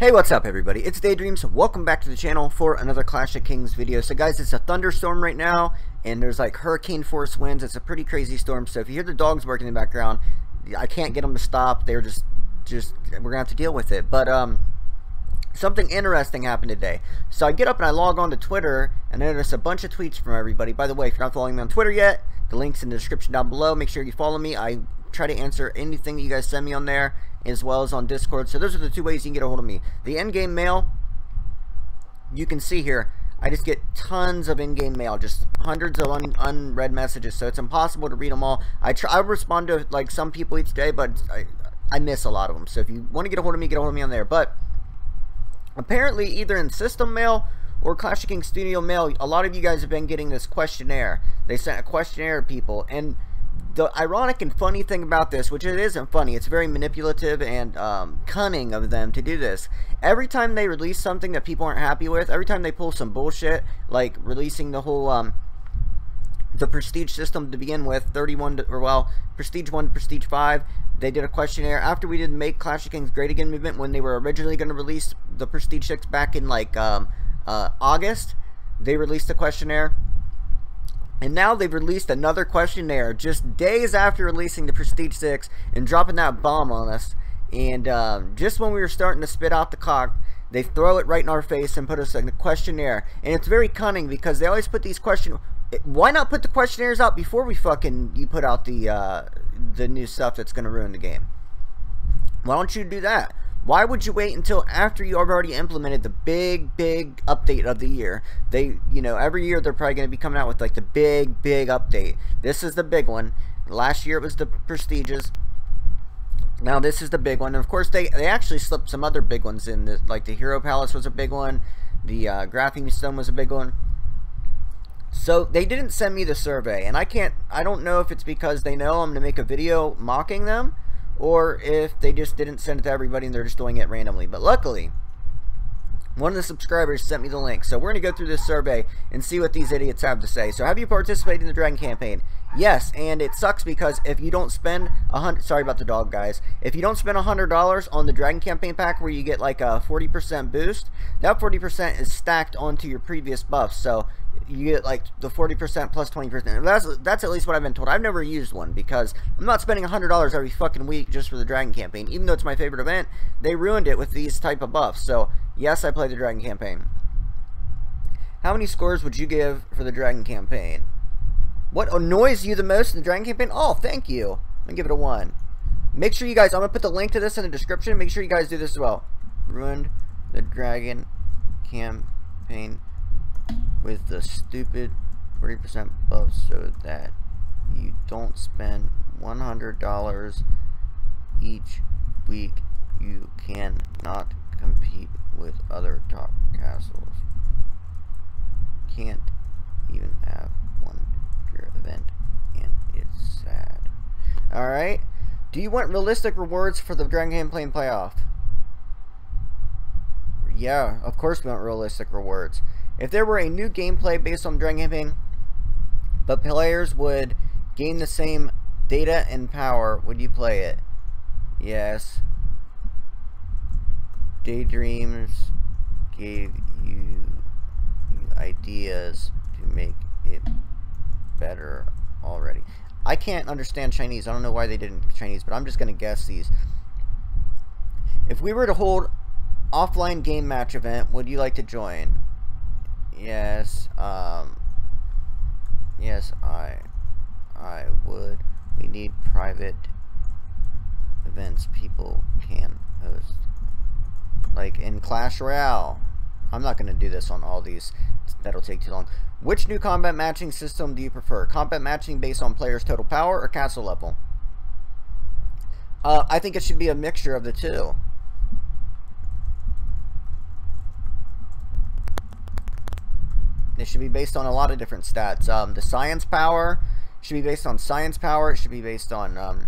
Hey, what's up everybody? It's DaYDreaMz. Welcome back to the channel for another Clash of Kings video. So guys, it's a thunderstorm right now and there's like hurricane force winds. It's a pretty crazy storm. So if you hear the dogs barking in the background, I can't get them to stop. They're just we're gonna have to deal with it. But something interesting happened today. So I get up and I log on to Twitter and I notice a bunch of tweets from everybody. By the way, if you're not following me on Twitter yet, the link's in the description down below. Make sure you follow me. I try to answer anything that you guys send me on there, as well as on Discord. So those are the two ways you can get a hold of me. The in-game mail, you can see here, I just get tons of in-game mail, just hundreds of unread messages, so it's impossible to read them all. I respond to like some people each day, but I miss a lot of them. So if you want to get a hold of me, get a hold of me on there. But apparently either in system mail or Clash of Kings Studio mail, a lot of you guys have been getting this questionnaire. They sent a questionnaire to people, and the ironic and funny thing about this, which it isn't funny, it's very manipulative and cunning of them to do this. Every time they release something that people aren't happy with, every time they pull some bullshit, like releasing the whole the prestige system to begin with, 31 to, or well, prestige 1 to prestige 5, they did a questionnaire after we did Make Clash of Kings Great Again movement, when they were originally going to release the prestige 6 back in like August. They released a questionnaire. And now they've released another questionnaire just days after releasing the Prestige 6 and dropping that bomb on us. And just when we were starting to spit out the cock, they throw it right in our face and put us in the questionnaire. And it's very cunning because they always put these why not put the questionnaires out before you put out the new stuff that's going to ruin the game? Why don't you do that? Why would you wait until after you have already implemented the big update of the year? Every year they're probably going to be coming out with like the big update. This is the big one. Last year it was the Prestiges. Now this is the big one. And of course they actually slipped some other big ones in. Like the Hero Palace was a big one. The Graphing Stone was a big one. So they didn't send me the survey. And I don't know if it's because they know I'm going to make a video mocking them, or if they just didn't send it to everybody and they're just doing it randomly. But luckily, one of the subscribers sent me the link. So we're going to go through this survey and see what these idiots have to say. So have you participated in the Dragon campaign? Yes, and it sucks because if you don't spend sorry about the dog, guys. If you don't spend $100 on the Dragon campaign pack where you get like a 40% boost, that 40% is stacked onto your previous buffs. So you get like the 40% plus 20%. That's at least what I've been told. I've never used one because I'm not spending $100 every fucking week just for the Dragon campaign. Even though it's my favorite event, they ruined it with these type of buffs. So yes, I played the Dragon campaign. How many scores would you give for the Dragon campaign? What annoys you the most in the Dragon campaign? Oh, thank you. I'm gonna give it a 1. Make sure you guys, I'm gonna put the link to this in the description. Make sure you guys do this as well. Ruined the Dragon campaign with the stupid 40% buff so that you don't spend $100 each week. You cannot compete with other top castles. Can't even have one pure event, and it's sad. Alright, do you want realistic rewards for the Dragon campaign playoff? Yeah, of course we want realistic rewards. If there were a new gameplay based on the Dragon campaign, but players would gain the same data and power, would you play it? Yes. DaYDreaMz gave you ideas to make it better already. I can't understand Chinese. I don't know why they didn't Chinese, but I'm just going to guess these. If we were to hold offline game match event, would you like to join? Yes, yes, I would. We need private events people can host. Like in Clash Royale. I'm not going to do this on all these. That'll take too long. Which new combat matching system do you prefer? Combat matching based on players' total power or castle level? I think it should be a mixture of the two. It should be based on a lot of different stats. The science power should be based on science power. It should be based on...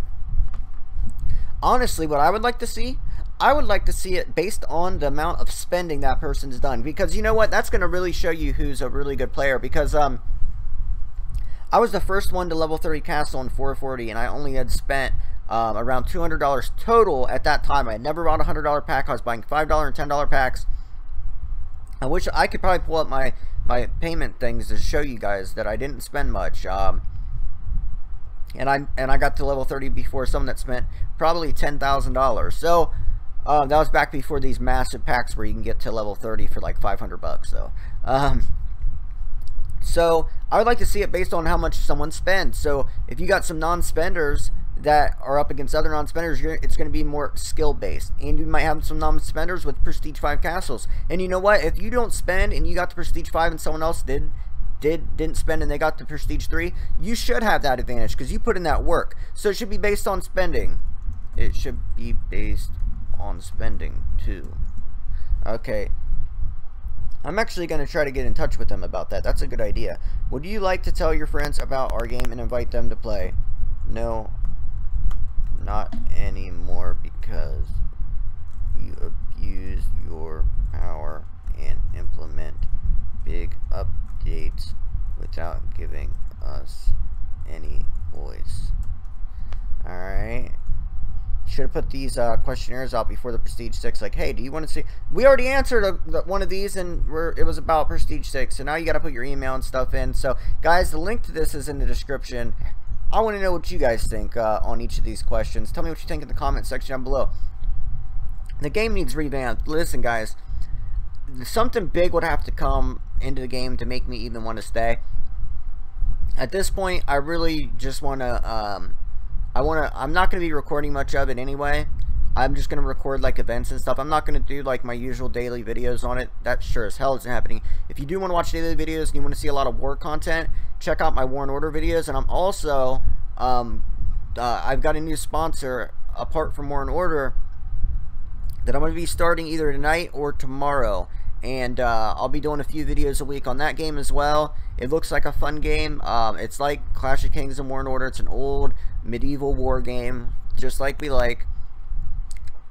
honestly, what I would like to see... I would like to see it based on the amount of spending that person's done. Because you know what? That's going to really show you who's a really good player. Because I was the first one to level 30 castle in 440. And I only had spent around $200 total at that time. I had never bought a $100 pack. I was buying $5 and $10 packs. I wish I could probably pull up my payment things to show you guys that I didn't spend much. And I got to level 30 before someone that spent probably $10,000. So that was back before these massive packs where you can get to level 30 for like 500 bucks. So I would like to see it based on how much someone spends. So if you got some non-spenders that are up against other non-spenders, it's going to be more skill based, and you might have some non-spenders with prestige 5 castles. And you know what, if you don't spend and you got the prestige 5 and someone else didn't spend and they got the prestige 3, you should have that advantage because you put in that work. So it should be based on spending. It should be based on spending too. Okay, I'm actually going to try to get in touch with them about that. That's a good idea. Would you like to tell your friends about our game and invite them to play? No, not anymore, because you abuse your power and implement big updates without giving us any voice. Alright. Should have put these questionnaires out before the Prestige 6. Like, hey, do you want to see? We already answered one of these, and it was about Prestige 6. So now you got to put your email and stuff in. So, guys, the link to this is in the description. I want to know what you guys think on each of these questions. Tell me what you think in the comment section down below. The game needs revamped. Listen, guys, something big would have to come into the game to make me even want to stay. At this point, I really just want to. I'm not going to be recording much of it anyway. I'm just going to record like events and stuff. I'm not going to do like my usual daily videos on it. That sure as hell isn't happening. If you do want to watch daily videos and you want to see a lot of war content, check out my War and Order videos. And I'm also, I've got a new sponsor apart from War and Order that I'm going to be starting either tonight or tomorrow. And I'll be doing a few videos a week on that game as well. It looks like a fun game. It's like Clash of Kings and War and Order. It's an old medieval war game, just like we like.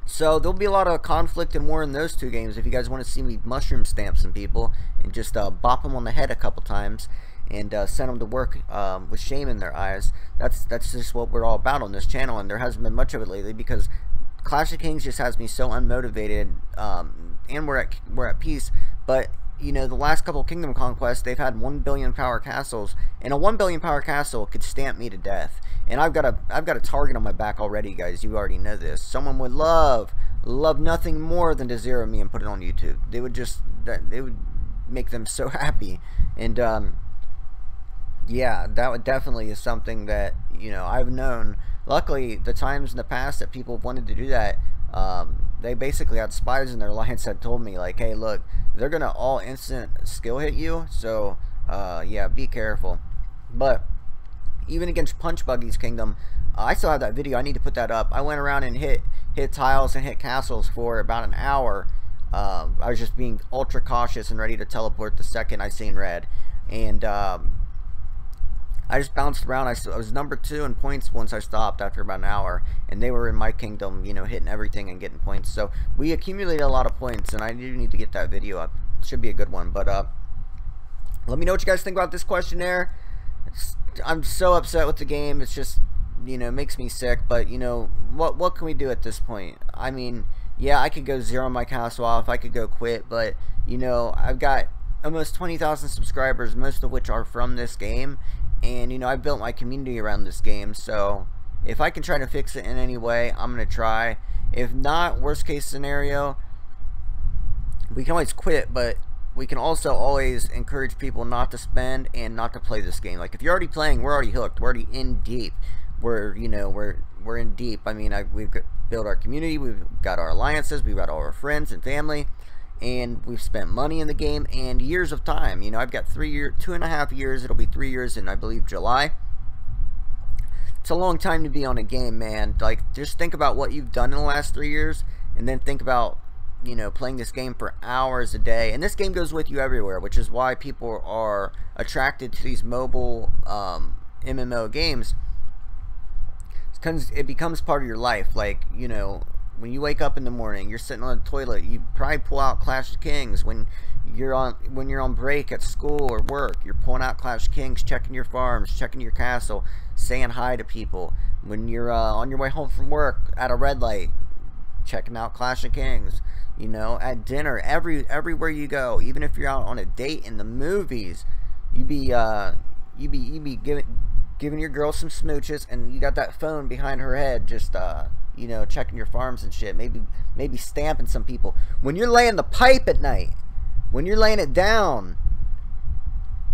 So there'll be a lot of conflict and war in those two games. If you guys want to see me mushroom stamp some people and just bop them on the head a couple times and send them to work with shame in their eyes, that's just what we're all about on this channel. And there hasn't been much of it lately because Clash of Kings just has me so unmotivated, and we're at peace. But you know, the last couple of Kingdom Conquests, they've had 1 billion power castles, and a 1 billion power castle could stamp me to death. And I've got a target on my back already, guys. You already know this. Someone would love nothing more than to zero me and put it on YouTube. They would make them so happy. And yeah, that would definitely is something that, you know, I've known. Luckily, the times in the past that people wanted to do that, they basically had spies in their alliance that told me, like, hey, look, they're gonna all instant skill hit you, so yeah, be careful. But even against Punch Buggy's Kingdom, I still have that video. I need to put that up. I went around and hit tiles and hit castles for about an hour. I was just being ultra cautious and ready to teleport the second I seen red. And I just bounced around. I was number 2 in points once I stopped after about an hour, and they were in my kingdom, you know, hitting everything and getting points. So we accumulated a lot of points, and I do need to get that video up. It should be a good one. But let me know what you guys think about this questionnaire. I'm so upset with the game. It's just, you know, makes me sick. But you know, what can we do at this point? I mean, yeah, I could go zero my castle off. I could go quit. But you know, I've got almost 20,000 subscribers, most of which are from this game. And, you know, I've built my community around this game, so if I can try to fix it in any way, I'm going to try. If not, worst case scenario, we can always quit, but we can also always encourage people not to spend and not to play this game. Like, if you're already playing, we're already hooked. We're already in deep. We're, you know, we're in deep. I mean, we've built our community. We've got our alliances. We've got all our friends and family. And we've spent money in the game and years of time. You know, I've got 2.5 years. It'll be 3 years in, I believe, July. It's a long time to be on a game, man. Like, just think about what you've done in the last 3 years, and then think about, you know, playing this game for hours a day. And this game goes with you everywhere, which is why people are attracted to these mobile MMO games. It's because it becomes part of your life. Like, you know, when you wake up in the morning, you're sitting on the toilet, you probably pull out Clash of Kings. When you're on break at school or work, you're pulling out Clash of Kings, checking your farms, checking your castle, saying hi to people. When you're on your way home from work at a red light, checking out Clash of Kings. You know, at dinner, everywhere you go, even if you're out on a date in the movies, you be giving your girl some smooches, and you got that phone behind her head, just you know, checking your farms and shit. Maybe stamping some people. When you're laying the pipe at night, when you're laying it down,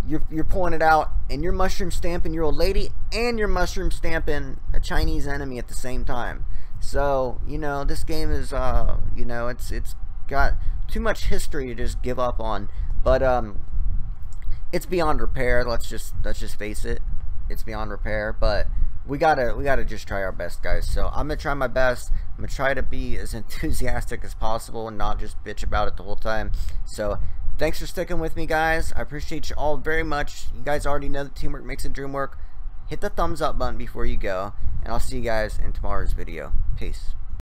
you're pulling it out, and you're mushroom stamping your old lady, and you're mushroom stamping a Chinese enemy at the same time. So, you know, this game is, you know, it's got too much history to just give up on. But it's beyond repair. Let's just face it. It's beyond repair. But we gotta just try our best, guys. So I'm gonna try my best. I'm gonna try to be as enthusiastic as possible and not just bitch about it the whole time. So thanks for sticking with me, guys. I appreciate you all very much. You guys already know that teamwork makes the dream work. Hit the thumbs up button before you go, and I'll see you guys in tomorrow's video. Peace.